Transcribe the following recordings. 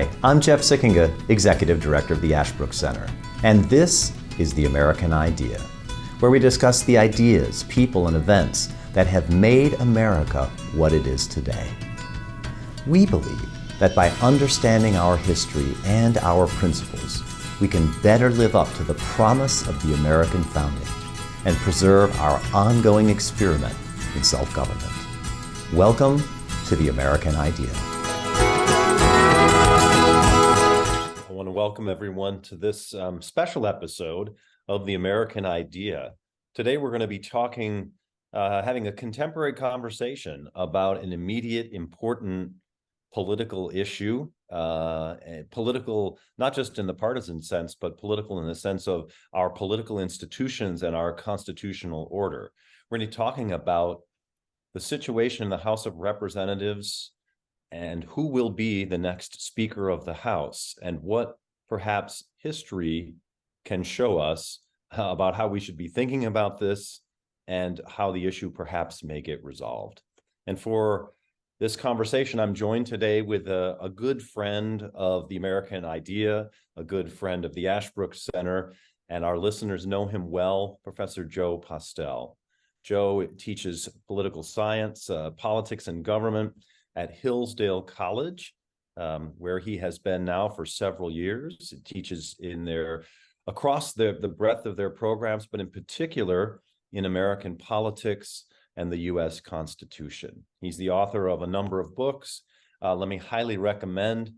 Hi, I'm Jeff Sikkenga, Executive Director of the Ashbrook Center, and this is The American Idea, where we discuss the ideas, people, and events that have made America what it is today. We believe that by understanding our history and our principles, we can better live up to the promise of the American founding and preserve our ongoing experiment in self-government. Welcome to The American Idea. I want to welcome everyone to this special episode of The American Idea. Today we're going to be talking, having a contemporary conversation about an immediate, important political issue, political, not just in the partisan sense, but political in the sense of our political institutions and our constitutional order. We're going to be talking about the situation in the House of Representatives and who will be the next Speaker of the House and what perhaps history can show us about how we should be thinking about this and how the issue perhaps may get resolved. And for this conversation, I'm joined today with a good friend of the American Idea, a good friend of the Ashbrook Center, and our listeners know him well, Professor Joe Postell. Joe teaches political science, politics, and government at Hillsdale College, where he has been now for several years. He teaches across the breadth of their programs, but in particular in American politics and the U.S. Constitution. He's the author of a number of books. Let me highly recommend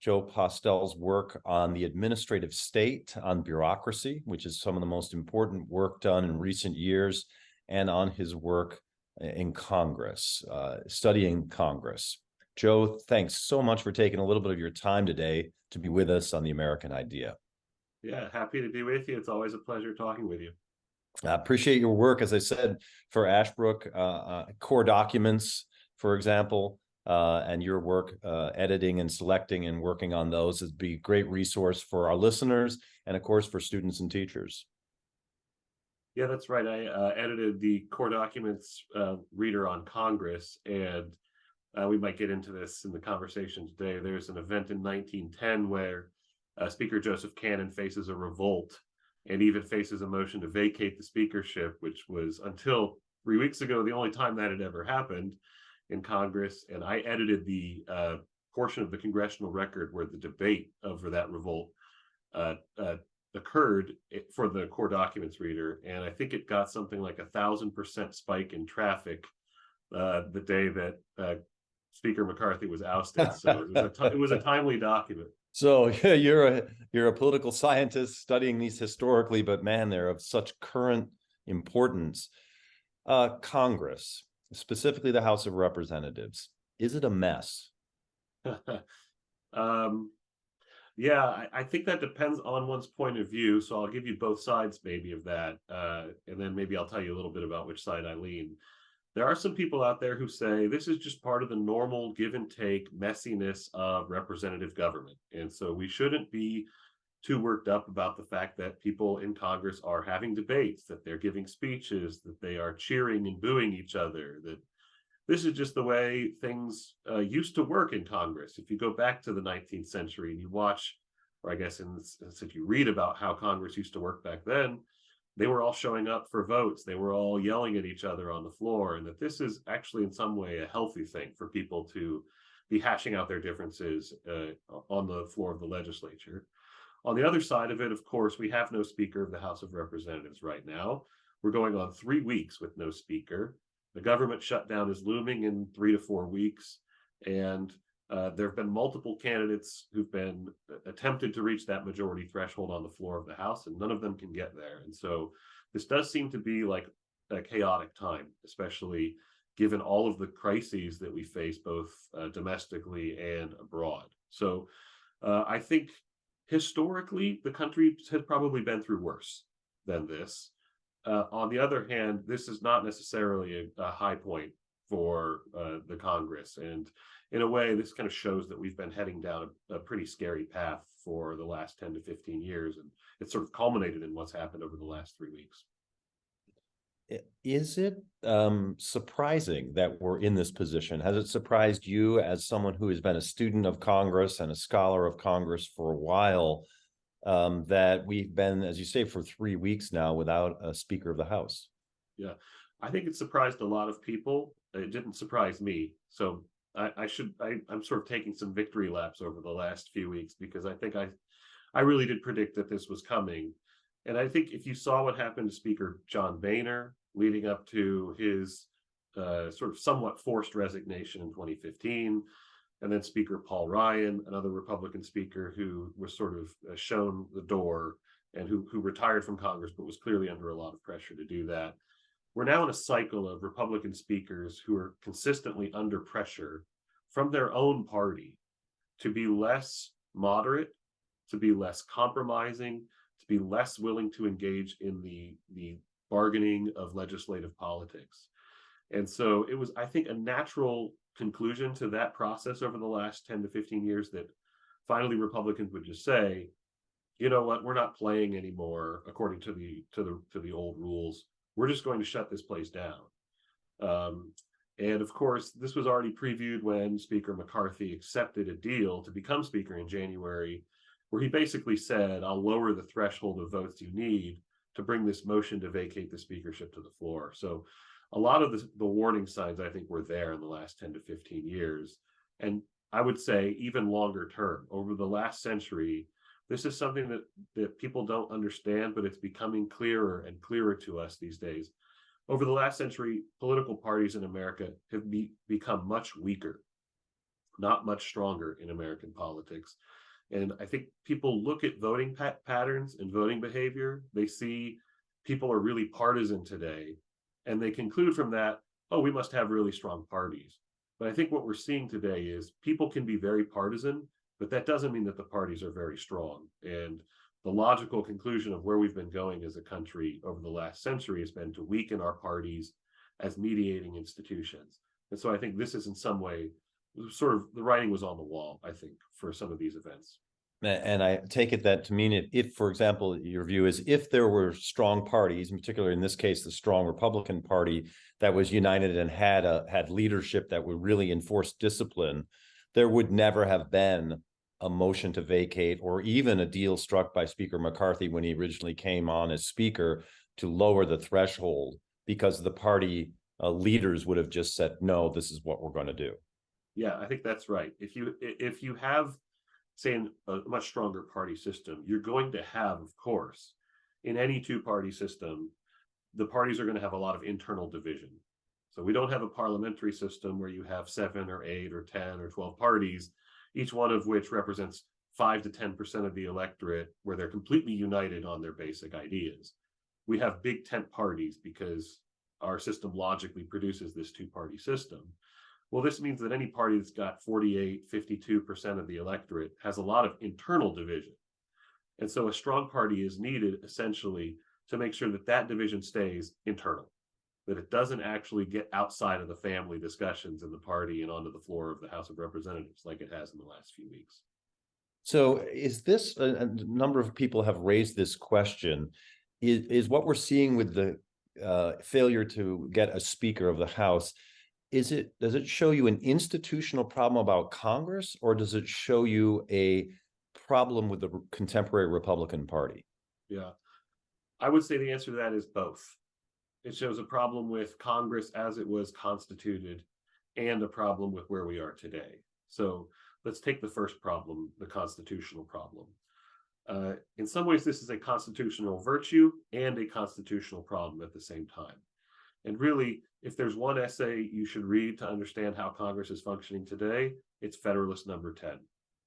Joe Postell's work on the administrative state, on bureaucracy, which is some of the most important work done in recent years, and on his work in Congress, studying Congress. Joe, thanks so much for taking a little bit of your time today to be with us on The American Idea. Yeah, happy to be with you. It's always a pleasure talking with you. I appreciate your work, as I said, for Ashbrook, core documents, for example, and your work editing and selecting and working on those would be a great resource for our listeners and, of course, for students and teachers. Yeah, that's right. I edited the core documents reader on Congress, and we might get into this in the conversation today. There's an event in 1910 where Speaker Joseph Cannon faces a revolt and even faces a motion to vacate the speakership, which was, until 3 weeks ago, the only time that had ever happened in Congress. And I edited the portion of the congressional record where the debate over that revolt occurred for the core documents reader, and I think it got something like 1,000% spike in traffic the day that Speaker McCarthy was ousted. So it was a timely document. So yeah, you're a political scientist studying these historically, but man, they're of such current importance. Congress, specifically the House of Representatives, is it a mess? Yeah, I think that depends on one's point of view. So I'll give you both sides maybe of that. And then maybe I'll tell you a little bit about which side I lean. There are some people out there who say this is just part of the normal give and take messiness of representative government. And so we shouldn't be too worked up about the fact that people in Congress are having debates, that they're giving speeches, that they are cheering and booing each other, that this is just the way things used to work in Congress. If you go back to the 19th century and you watch, or I guess if you read about how Congress used to work back then, they were all showing up for votes. They were all yelling at each other on the floor, and that this is actually in some way a healthy thing for people to be hashing out their differences on the floor of the legislature. On the other side of it, of course, we have no Speaker of the House of Representatives right now. We're going on 3 weeks with no Speaker. The government shutdown is looming in 3 to 4 weeks, and there have been multiple candidates who've been attempted to reach that majority threshold on the floor of the House, and none of them can get there. And so this does seem to be like a chaotic time, especially given all of the crises that we face both domestically and abroad. So I think historically, the country has probably been through worse than this. On the other hand, this is not necessarily a high point for the Congress. And in a way, this kind of shows that we've been heading down a pretty scary path for the last 10 to 15 years. And it's sort of culminated in what's happened over the last 3 weeks. Is it surprising that we're in this position? Has it surprised you, as someone who has been a student of Congress and a scholar of Congress for a while, that we've been, as you say, for 3 weeks now without a Speaker of the House? Yeah, I think it surprised a lot of people. It didn't surprise me. So I'm sort of taking some victory laps over the last few weeks, because I think I really did predict that this was coming. And I think if you saw what happened to Speaker John Boehner leading up to his sort of somewhat forced resignation in 2015, and then Speaker Paul Ryan, another Republican speaker who was sort of shown the door and who retired from Congress, but was clearly under a lot of pressure to do that. We're now in a cycle of Republican speakers who are consistently under pressure from their own party to be less moderate, to be less compromising, to be less willing to engage in the bargaining of legislative politics. And so it was, I think, a natural conclusion to that process over the last 10 to 15 years that finally Republicans would just say, you know what, we're not playing anymore according to the old rules. We're just going to shut this place down. And of course, this was already previewed when Speaker McCarthy accepted a deal to become Speaker in January, where he basically said, I'll lower the threshold of votes you need to bring this motion to vacate the speakership to the floor. So a lot of the warning signs, I think, were there in the last 10 to 15 years. And I would say even longer term, over the last century, this is something that people don't understand, but it's becoming clearer and clearer to us these days. Over the last century, political parties in America have become much weaker, not much stronger in American politics. And I think people look at voting patterns and voting behavior. They see people are really partisan today, and they conclude from that, oh, we must have really strong parties. But I think what we're seeing today is people can be very partisan, but that doesn't mean that the parties are very strong. And the logical conclusion of where we've been going as a country over the last century has been to weaken our parties as mediating institutions. And so I think this is in some way sort of the writing was on the wall, I think, for some of these events. And I take it that to mean it, if, for example, your view is if there were strong parties, in particular in this case, the strong Republican Party that was united and had leadership that would really enforce discipline, there would never have been a motion to vacate or even a deal struck by Speaker McCarthy when he originally came on as Speaker to lower the threshold, because the party leaders would have just said, no, this is what we're going to do. Yeah, I think that's right. If you have, say, a much stronger party system, you're going to have, of course, in any two-party system, the parties are going to have a lot of internal division. So we don't have a parliamentary system where you have 7 or 8 or 10 or 12 parties, each one of which represents 5 to 10% of the electorate, where they're completely united on their basic ideas. We have big tent parties because our system logically produces this two-party system. Well, this means that any party that's got 48, 52% of the electorate has a lot of internal division. And so a strong party is needed essentially to make sure that that division stays internal, that it doesn't actually get outside of the family discussions in the party and onto the floor of the House of Representatives like it has in the last few weeks. So is this, a number of people have raised this question, is what we're seeing with the failure to get a Speaker of the House, does it show you an institutional problem about Congress, or does it show you a problem with the contemporary Republican Party? Yeah, I would say the answer to that is both. It shows a problem with Congress as it was constituted and a problem with where we are today. So let's take the first problem, the constitutional problem. In some ways, this is a constitutional virtue and a constitutional problem at the same time. And really, if there's one essay you should read to understand how Congress is functioning today, it's Federalist Number 10.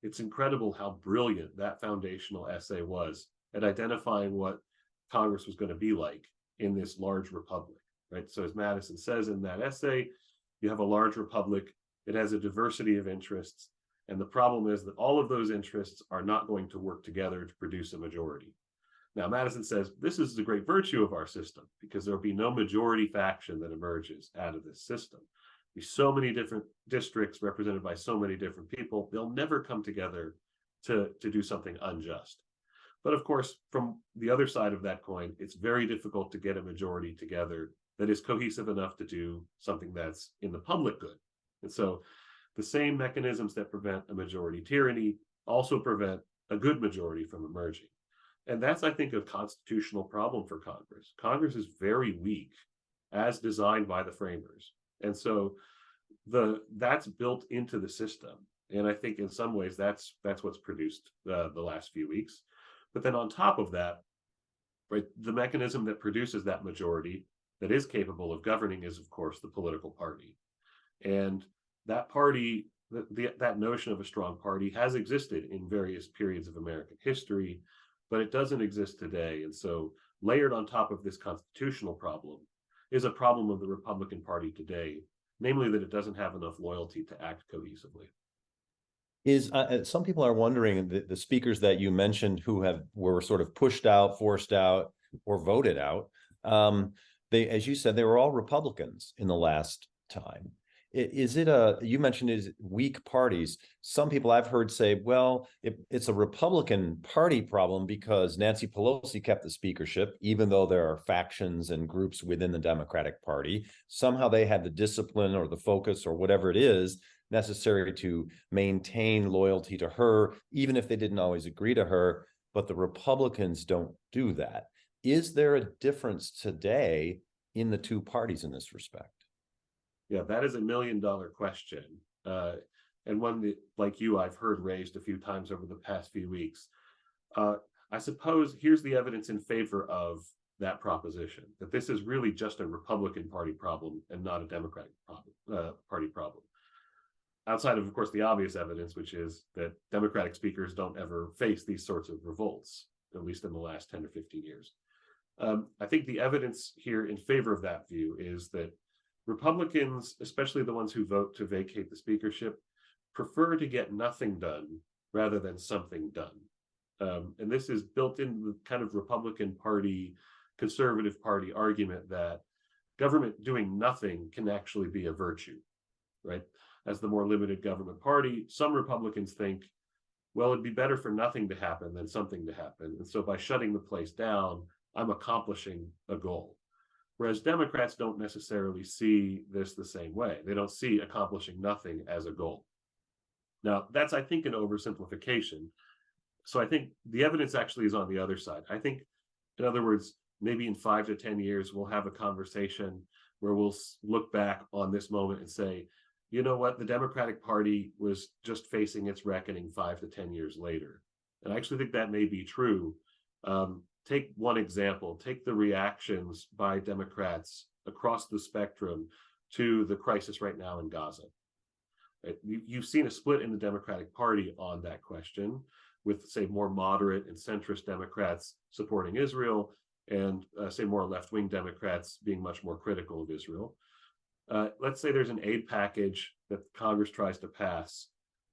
It's incredible how brilliant that foundational essay was at identifying what Congress was going to be like in this large republic, right? So as Madison says in that essay, you have a large republic, it has a diversity of interests, and the problem is that all of those interests are not going to work together to produce a majority. Now, Madison says this is the great virtue of our system, because there will be no majority faction that emerges out of this system. There'll be so many different districts represented by so many different people, they'll never come together to do something unjust. But of course, from the other side of that coin, it's very difficult to get a majority together that is cohesive enough to do something that's in the public good. And so the same mechanisms that prevent a majority tyranny also prevent a good majority from emerging. And that's, I think, a constitutional problem for Congress. Congress is very weak as designed by the framers. And so that's built into the system. And I think in some ways that's what's produced the last few weeks. But then on top of that, right, the mechanism that produces that majority that is capable of governing is, of course, the political party. And that party, that notion of a strong party has existed in various periods of American history, but it doesn't exist today. And so layered on top of this constitutional problem is a problem of the Republican Party today, namely that it doesn't have enough loyalty to act cohesively. Some people are wondering, the speakers that you mentioned who were sort of pushed out, forced out, or voted out, they, as you said, they were all Republicans in the last time. You mentioned is weak parties. Some people I've heard say, well, it's a Republican Party problem because Nancy Pelosi kept the speakership, even though there are factions and groups within the Democratic Party. Somehow they had the discipline or the focus or whatever it is necessary to maintain loyalty to her, even if they didn't always agree to her. But the Republicans don't do that. Is there a difference today in the two parties in this respect? Yeah, that is $1 million question. And one that, like you, I've heard raised a few times over the past few weeks. I suppose here's the evidence in favor of that proposition, that this is really just a Republican Party problem and not a Democratic Party problem. Outside of course, the obvious evidence, which is that Democratic speakers don't ever face these sorts of revolts, at least in the last 10 or 15 years. I think the evidence here in favor of that view is that Republicans, especially the ones who vote to vacate the speakership, prefer to get nothing done rather than something done. And this is built into the kind of Republican Party, conservative party argument that government doing nothing can actually be a virtue, right? As the more limited government party, some Republicans think, well, it'd be better for nothing to happen than something to happen. And so by shutting the place down, I'm accomplishing a goal. Whereas Democrats don't necessarily see this the same way. They don't see accomplishing nothing as a goal. Now, that's, I think, an oversimplification. So I think the evidence actually is on the other side. I think, in other words, maybe in 5 to 10 years, we'll have a conversation where we'll look back on this moment and say, you know what, the Democratic Party was just facing its reckoning 5 to 10 years later. And I actually think that may be true. Take one example, take the reactions by Democrats across the spectrum to the crisis right now in Gaza. You've seen a split in the Democratic Party on that question, with, say, more moderate and centrist Democrats supporting Israel and, say, more left-wing Democrats being much more critical of Israel. Let's say there's an aid package that Congress tries to pass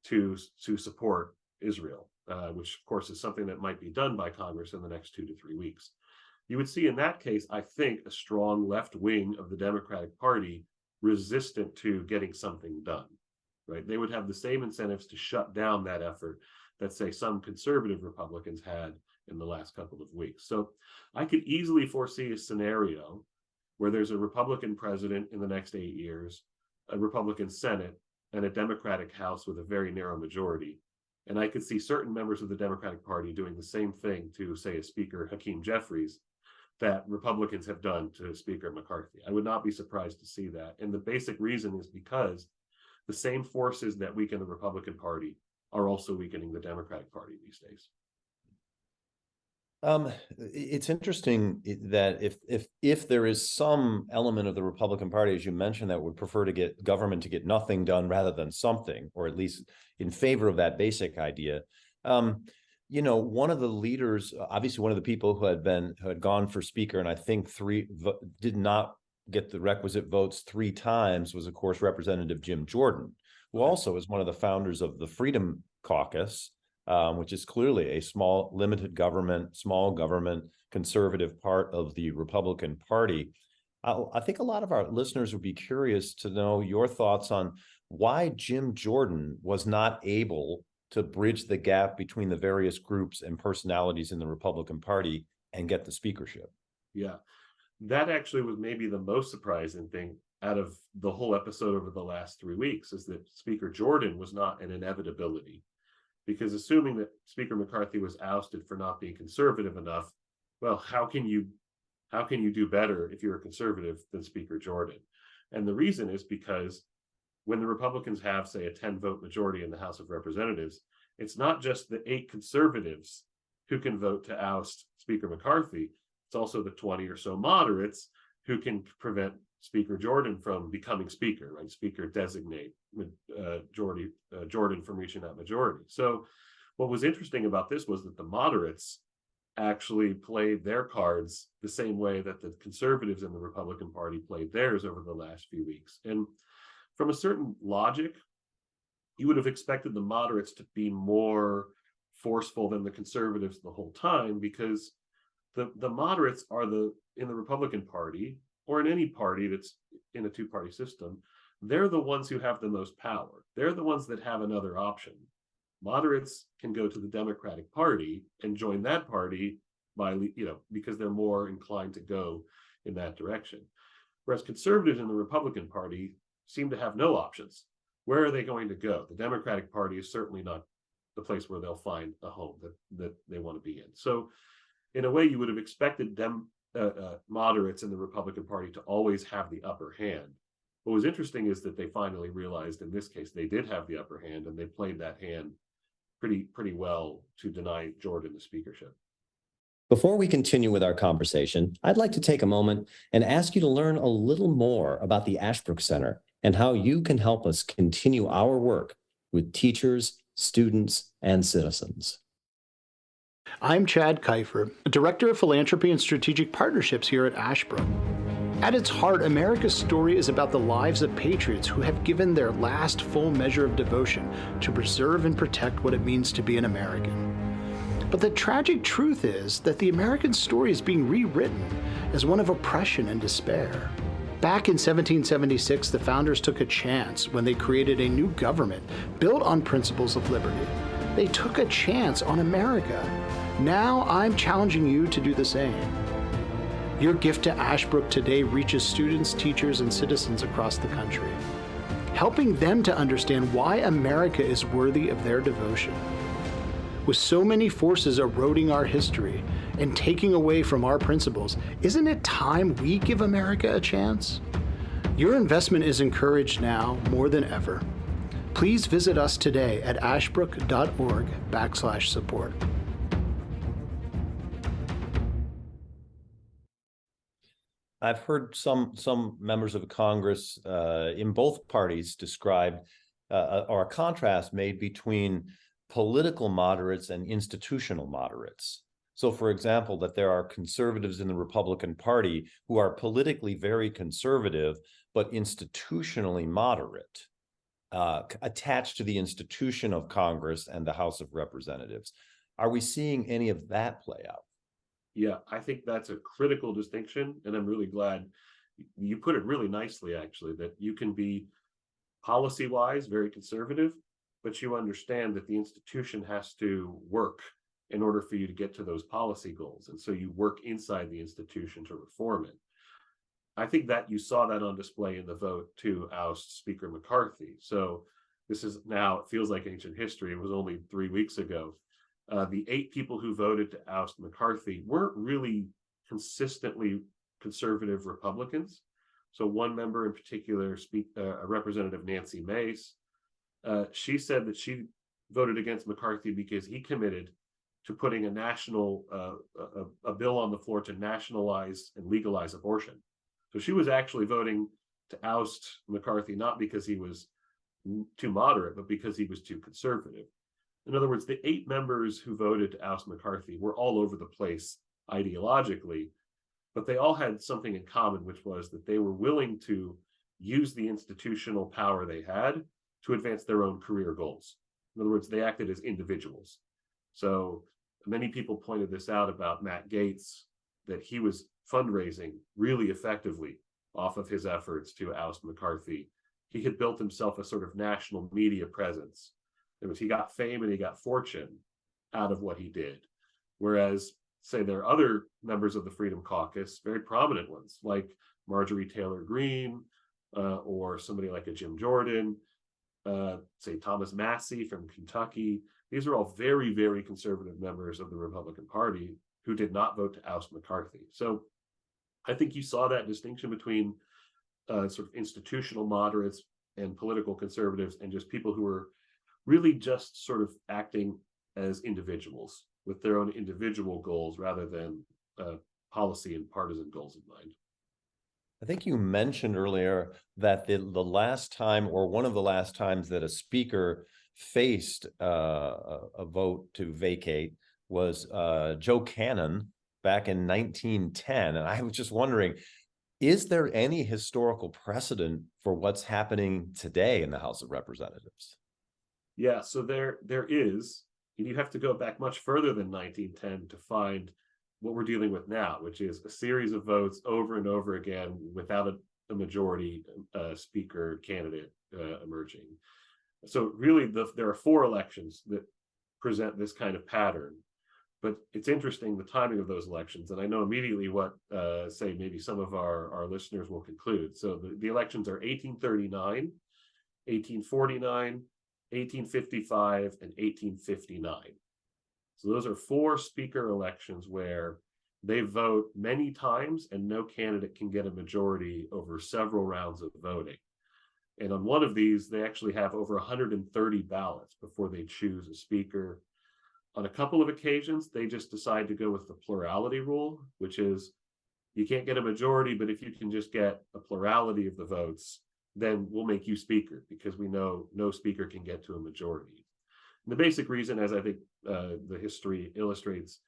to support Israel. Which, of course, is something that might be done by Congress in the next 2 to 3 weeks. You would see in that case, I think, a strong left wing of the Democratic Party resistant to getting something done, right? They would have the same incentives to shut down that effort that, say, some conservative Republicans had in the last couple of weeks. So I could easily foresee a scenario where there's a Republican president in the next 8 years, a Republican Senate, and a Democratic House with a very narrow majority. And I could see certain members of the Democratic Party doing the same thing to, say, a Speaker Hakeem Jeffries that Republicans have done to Speaker McCarthy. I would not be surprised to see that. And the basic reason is because the same forces that weaken the Republican Party are also weakening the Democratic Party these days. It's interesting that if there is some element of the Republican Party, as you mentioned, that would prefer to get government to get nothing done rather than something, or at least in favor of that basic idea. One of the leaders, obviously one of the people who had gone for speaker, and I think did not get the requisite votes 3 times, was, of course, Representative Jim Jordan, who also is one of the founders of the Freedom Caucus, which is clearly a small, limited government, small government, conservative part of the Republican Party. I think a lot of our listeners would be curious to know your thoughts on why Jim Jordan was not able to bridge the gap between the various groups and personalities in the Republican Party and get the speakership. Yeah, that actually was maybe the most surprising thing out of the whole episode over the last 3 weeks, is that Speaker Jordan was not an inevitability. Because assuming that Speaker McCarthy was ousted for not being conservative enough, well, how can you do better if you're a conservative than Speaker Jordan? And the reason is because when the Republicans have, say, a 10-vote majority in the House of Representatives, it's not just the 8 conservatives who can vote to oust Speaker McCarthy. It's also the 20 or so moderates who can prevent Speaker Jordan from becoming Speaker, right? Speaker designate Jordan from reaching that majority. So what was interesting about this was that the moderates actually played their cards the same way that the conservatives in the Republican Party played theirs over the last few weeks. And from a certain logic, you would have expected the moderates to be more forceful than the conservatives the whole time, because the moderates are in the Republican Party, or in any party that's in a two-party system, they're the ones who have the most power. They're the ones that have another option. Moderates can go to the Democratic Party and join that party because they're more inclined to go in that direction. Whereas conservatives in the Republican Party seem to have no options. Where are they going to go? The Democratic Party is certainly not the place where they'll find a home that they want to be in. So in a way, you would have expected moderates in the Republican Party to always have the upper hand. What was interesting is that they finally realized in this case they did have the upper hand, and they played that hand pretty well to deny Jordan the speakership. Before we continue with our conversation, I'd like to take a moment and ask you to learn a little more about the Ashbrook Center and how you can help us continue our work with teachers, students, and citizens. I'm Chad Kiefer, Director of Philanthropy and Strategic Partnerships here at Ashbrook. At its heart, America's story is about the lives of patriots who have given their last full measure of devotion to preserve and protect what it means to be an American. But the tragic truth is that the American story is being rewritten as one of oppression and despair. Back in 1776, the founders took a chance when they created a new government built on principles of liberty. They took a chance on America. Now I'm challenging you to do the same. Your gift to Ashbrook today reaches students, teachers, and citizens across the country, helping them to understand why America is worthy of their devotion. With so many forces eroding our history and taking away from our principles, isn't it time we give America a chance? Your investment is encouraged now more than ever. Please visit us today at ashbrook.org/support. I've heard some members of Congress in both parties describe or a contrast made between political moderates and institutional moderates. So, for example, that there are conservatives in the Republican Party who are politically very conservative, but institutionally moderate, attached to the institution of Congress and the House of Representatives. Are we seeing any of that play out? Yeah, I think that's a critical distinction, and I'm really glad you put it really nicely, actually, that you can be policy-wise very conservative, but you understand that the institution has to work in order for you to get to those policy goals. And so you work inside the institution to reform it. I think that you saw that on display in the vote to oust Speaker McCarthy. So this is now, it feels like ancient history. It was only 3 weeks ago. The 8 people who voted to oust McCarthy weren't really consistently conservative Republicans. So one member in particular, Representative Nancy Mace, she said that she voted against McCarthy because he committed to putting a national a bill on the floor to nationalize and legalize abortion. So she was actually voting to oust McCarthy not because he was too moderate, but because he was too conservative. In other words, the 8 members who voted to oust McCarthy were all over the place ideologically, but they all had something in common, which was that they were willing to use the institutional power they had to advance their own career goals. In other words, they acted as individuals. So many people pointed this out about Matt Gaetz, that he was fundraising really effectively off of his efforts to oust McCarthy. He had built himself a sort of national media presence. He got fame and he got fortune out of what he did. Whereas say there are other members of the Freedom Caucus, very prominent ones, like Marjorie Taylor Greene, or somebody like a Jim Jordan, say Thomas Massie from Kentucky. These are all very, very conservative members of the Republican Party who did not vote to oust McCarthy. So I think you saw that distinction between sort of institutional moderates and political conservatives, and just people who were really just sort of acting as individuals with their own individual goals rather than policy and partisan goals in mind. I think you mentioned earlier that the last time, or one of the last times, that a speaker faced a vote to vacate was Joe Cannon back in 1910. And I was just wondering, is there any historical precedent for what's happening today in the House of Representatives? Yeah, so there is, and you have to go back much further than 1910 to find what we're dealing with now, which is a series of votes over and over again without a majority speaker candidate emerging. So really, there are 4 elections that present this kind of pattern. But it's interesting, the timing of those elections, and I know immediately what, say, maybe some of our listeners will conclude. So the elections are 1839, 1849, 1855, and 1859. So those are 4 speaker elections where they vote many times and no candidate can get a majority over several rounds of voting. And on one of these, they actually have over 130 ballots before they choose a speaker. On a couple of occasions, they just decide to go with the plurality rule, which is you can't get a majority, but if you can just get a plurality of the votes, then we'll make you speaker, because we know no speaker can get to a majority. And the basic reason, as I think the history illustrates,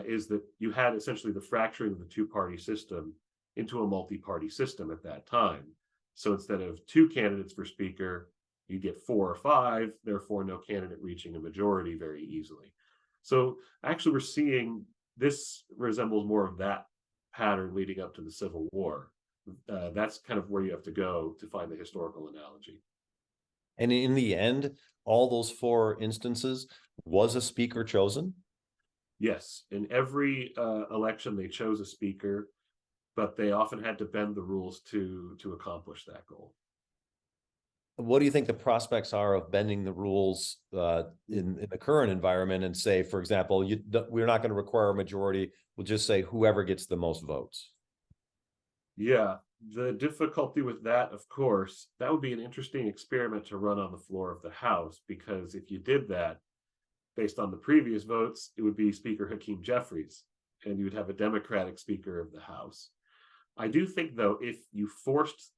is that you had essentially the fracturing of the 2-party system into a multi-party system at that time. So instead of 2 candidates for speaker, you get 4 or 5, therefore no candidate reaching a majority very easily. So actually we're seeing this resembles more of that pattern leading up to the Civil War. That's kind of where you have to go to find the historical analogy. And in the end, all those 4 instances, was a speaker chosen? Yes, in every election they chose a speaker, but they often had to bend the rules to accomplish that goal. What do you think the prospects are of bending the rules in the current environment, and say, for example, we're not going to require a majority, we'll just say whoever gets the most votes? Yeah, the difficulty with that, of course, that would be an interesting experiment to run on the floor of the House, because if you did that, based on the previous votes, it would be Speaker Hakeem Jeffries, and you would have a Democratic Speaker of the House. I do think, though, if you forced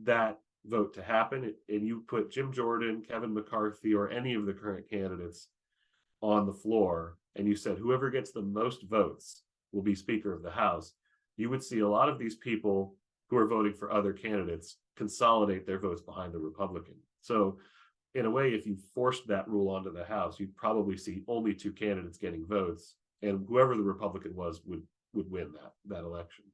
that vote to happen and you put Jim Jordan, Kevin McCarthy, or any of the current candidates on the floor, and you said whoever gets the most votes will be Speaker of the House, you would see a lot of these people who are voting for other candidates consolidate their votes behind the Republican. So in a way, if you forced that rule onto the House, you'd probably see only 2 candidates getting votes, and whoever the Republican was would win that election.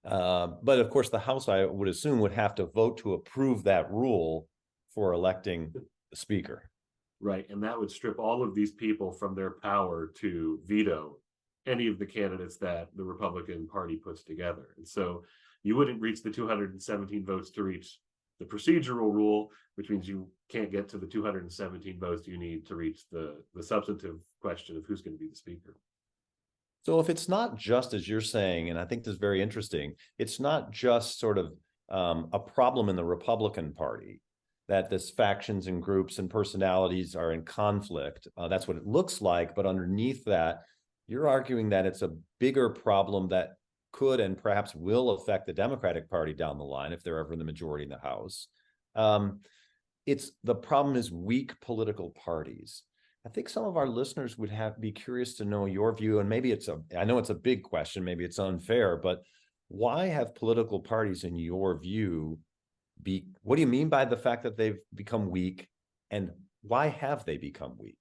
But of course, the House, I would assume, would have to vote to approve that rule for electing the speaker. Right, and that would strip all of these people from their power to veto any of the candidates that the Republican Party puts together. And so you wouldn't reach the 217 votes to reach the procedural rule, which means you can't get to the 217 votes you need to reach the substantive question of who's going to be the speaker. So if it's not just, as you're saying, and I think this is very interesting, it's not just sort of a problem in the Republican Party, that this factions and groups and personalities are in conflict. That's what it looks like. But underneath that, you're arguing that it's a bigger problem that could and perhaps will affect the Democratic Party down the line if they're ever in the majority in the House. The problem is weak political parties. I think some of our listeners would be curious to know your view, and maybe I know it's a big question, maybe it's unfair, but why have political parties, in your view, what do you mean by the fact that they've become weak, and why have they become weak?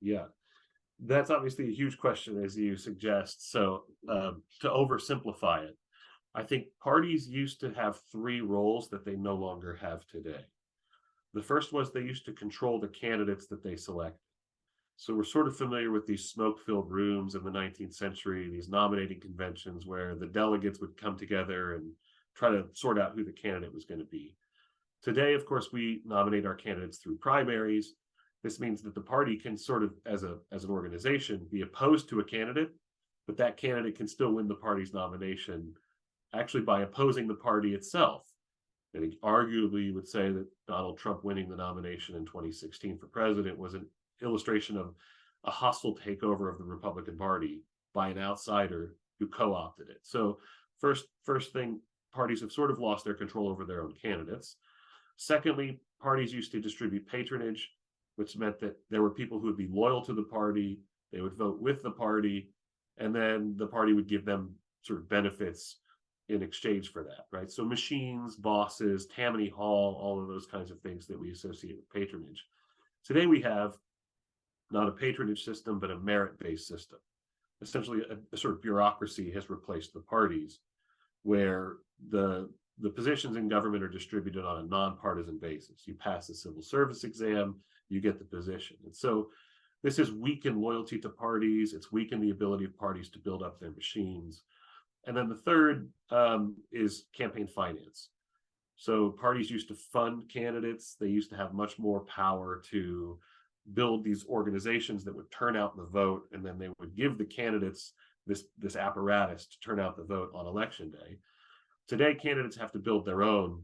Yeah, that's obviously a huge question, as you suggest. So to oversimplify it, I think parties used to have 3 roles that they no longer have today. The first was they used to control the candidates that they selected. So we're sort of familiar with these smoke-filled rooms in the 19th century, these nominating conventions where the delegates would come together and try to sort out who the candidate was going to be. Today, of course, we nominate our candidates through primaries. This means that the party can sort of, as an organization, be opposed to a candidate, but that candidate can still win the party's nomination actually by opposing the party itself. I think arguably you would say that Donald Trump winning the nomination in 2016 for president was an illustration of a hostile takeover of the Republican Party by an outsider who co-opted it. So first thing, parties have sort of lost their control over their own candidates. Secondly, parties used to distribute patronage, which meant that there were people who would be loyal to the party, they would vote with the party, and then the party would give them sort of benefits in exchange for that, right? So machines, bosses, Tammany Hall, all of those kinds of things that we associate with patronage. Today we have not a patronage system, but a merit-based system. Essentially, a sort of bureaucracy has replaced the parties, where the positions in government are distributed on a nonpartisan basis. You pass a civil service exam, you get the position. And so this has weakened loyalty to parties. It's weakened the ability of parties to build up their machines. And then the third is campaign finance. So parties used to fund candidates. They used to have much more power to build these organizations that would turn out the vote, and then they would give the candidates this apparatus to turn out the vote on election day. Today, candidates have to build their own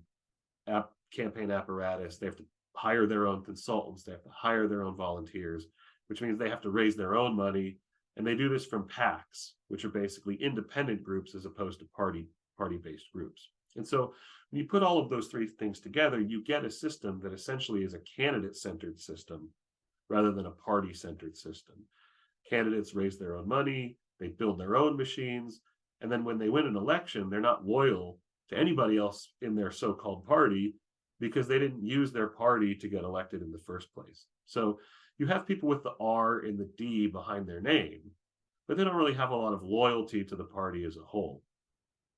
campaign apparatus. They have to hire their own consultants. They have to hire their own volunteers, which means they have to raise their own money. And they do this from PACs, which are basically independent groups as opposed to party-based groups. And so when you put all of those three things together, you get a system that essentially is a candidate-centered system rather than a party-centered system. Candidates raise their own money, they build their own machines, and then when they win an election, they're not loyal to anybody else in their so-called party because they didn't use their party to get elected in the first place. So you have people with the R and the D behind their name, but they don't really have a lot of loyalty to the party as a whole.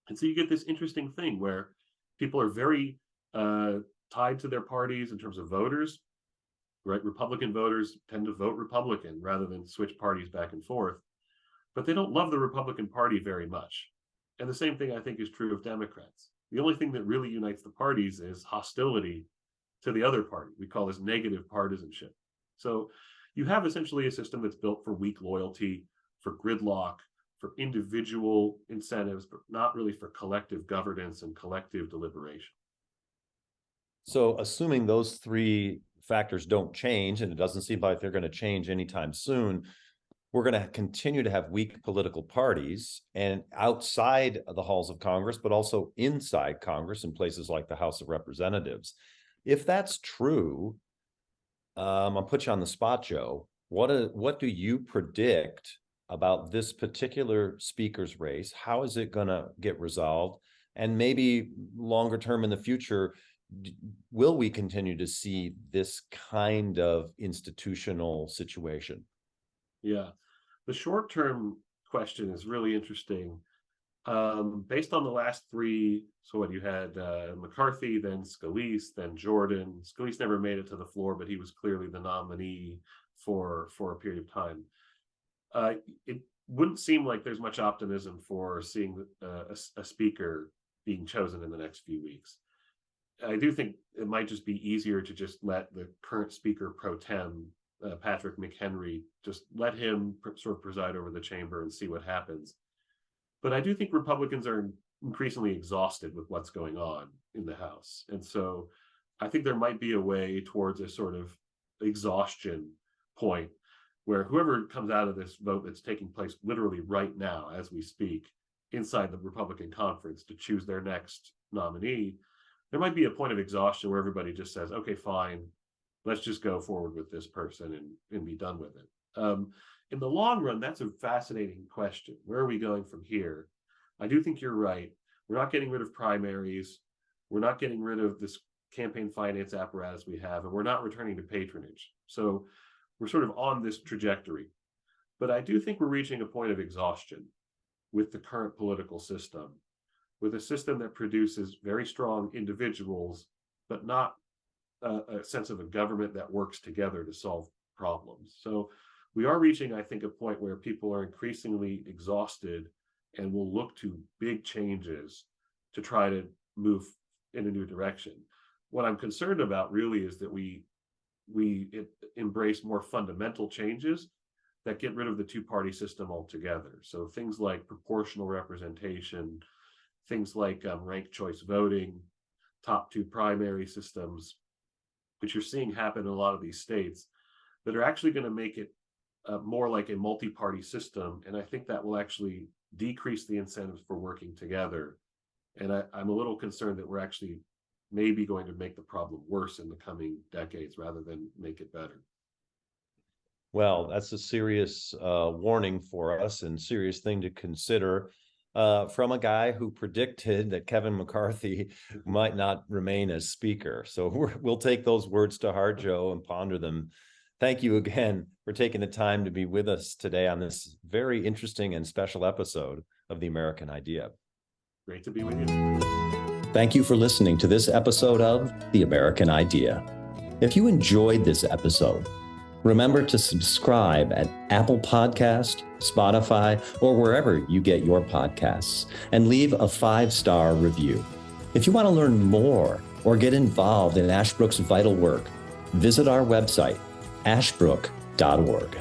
And so you get this interesting thing where people are very tied to their parties in terms of voters, right? Republican voters tend to vote Republican rather than switch parties back and forth, but they don't love the Republican Party very much. And the same thing I think is true of Democrats. The only thing that really unites the parties is hostility to the other party. We call this negative partisanship. So you have essentially a system that's built for weak loyalty, for gridlock, for individual incentives, but not really for collective governance and collective deliberation. So assuming those three factors don't change, and it doesn't seem like they're going to change anytime soon, we're going to continue to have weak political parties, and outside of the halls of Congress, but also inside Congress in places like the House of Representatives. If that's true, I'll put you on the spot, Joe. What do you predict about this particular speaker's race? How is it going to get resolved? And maybe longer term in the future, will we continue to see this kind of institutional situation? Yeah, the short-term question is really interesting. Based on the last three, so what you had McCarthy, then Scalise, then Jordan. Scalise never made it to the floor, but he was clearly the nominee for a period of time. It wouldn't seem like there's much optimism for seeing a speaker being chosen in the next few weeks. I do think it might just be easier to just let the current speaker pro tem, Patrick McHenry, just let him sort of preside over the chamber and see what happens. But I do think Republicans are increasingly exhausted with what's going on in the House. And so I think there might be a way towards a sort of exhaustion point where whoever comes out of this vote that's taking place literally right now as we speak inside the Republican conference to choose their next nominee, there might be a point of exhaustion where everybody just says, okay, fine, let's just go forward with this person and be done with it. In the long run, that's a fascinating question. Where are we going from here? I do think you're right. We're not getting rid of primaries. We're not getting rid of this campaign finance apparatus we have, and we're not returning to patronage. So we're sort of on this trajectory. But I do think we're reaching a point of exhaustion with the current political system, with a system that produces very strong individuals, but not a sense of a government that works together to solve problems. So we are reaching, I think, a point where people are increasingly exhausted and will look to big changes to try to move in a new direction. What I'm concerned about really is that we embrace more fundamental changes that get rid of the two-party system altogether. So things like proportional representation, things like ranked choice voting, top two primary systems, which you're seeing happen in a lot of these states, that are actually going to make it more like a multi-party system. And I think that will actually decrease the incentives for working together. And I'm a little concerned that we're actually maybe going to make the problem worse in the coming decades rather than make it better. Well, that's a serious warning for us and serious thing to consider from a guy who predicted that Kevin McCarthy might not remain as speaker. So we'll take those words to heart, Joe, and ponder them. Thank you again for taking the time to be with us today on this very interesting and special episode of The American Idea. Great to be with you. Thank you for listening to this episode of The American Idea. If you enjoyed this episode, remember to subscribe at Apple Podcast, Spotify, or wherever you get your podcasts, and leave a 5-star review. If you want to learn more or get involved in Ashbrook's vital work, visit our website, ashbrook.org.